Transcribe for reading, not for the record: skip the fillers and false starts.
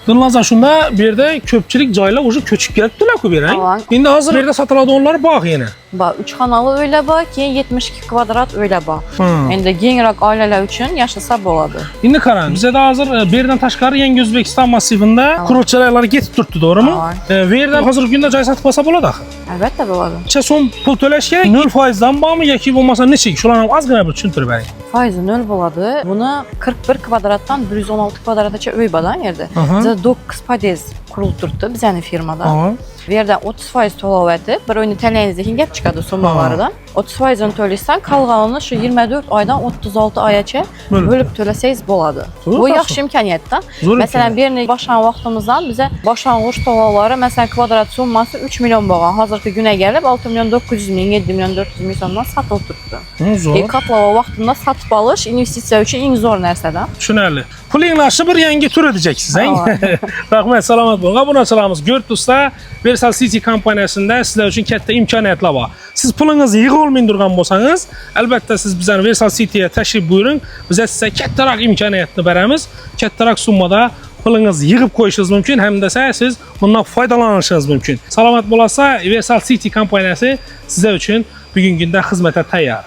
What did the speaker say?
Dınlaza şunda bir yerde köpçülük cayla ucu köçüp gelipdiler ku bir. Şimdi hazır bir yerde satıladı onlar bak yine. Bak 3 kanalı öyle bak ki 72 kvadrat öyle bak. Endi genrak aileler için yaşasa boladı. Şimdi karan bize de hazır bir yerden taşkarı Yeni Özbekistan masifinde kuruluşçuları getip turttu doğru mu? Bir yerden hazır günde cay satıp basa boladı. Elbette boladı. İşte son pul töleşke 0%dan bağ mı yeki olmasa ne çek? Şulanım az gına bir çüntür beni. Faizi 0 boladı. Bunu 41 kvadrattan 116 kvadrataça öy badan yerde. Bize 9 padez kurulturdu bizani firmada. Bir yerden 30% tolavəti, bir oyunu tələyinizdəkin gəp çıxadı summalardan. 30%-ını töləsən, qalğanını şu 24 aydan 36 ayaça bölüb töləsəyiz boladı. Bu yaxşı imkaniyyətdən. Məsələn, birini başlan vaxtımızdan bizə başlanğıç tovaları, məsələn, kvadrat summası 3 milyon boğan. Hazırki günə gəlib 6 milyon 900 min, 7 milyon 400 min sondan satılıb tutdu. Katlava vaxtında satıb alış, investisiya üçün ən zor nərsədən. Düşünərli. Pul yığınaşı bir yeni tur edeceksiniz. Rahmet, salamat olun. Abunaçılarımız Görtüs'ta Versal City kompaniyasında sizler için katta imkaniyatlar var. Siz pulunuzu yığı olmayın durgan bolsanız, elbette siz bizden Versal City'ye təşrif buyurun. Bize size kattarak imkaniyatını veremiz. Kattarak summada pulunuzu yığıp koyuşunuz mümkün. Hem de siz bundan faydalanışınız mümkün. Salamat bolasa Versal City kompaniyası sizler için bugün gündə xizmətə təyyar.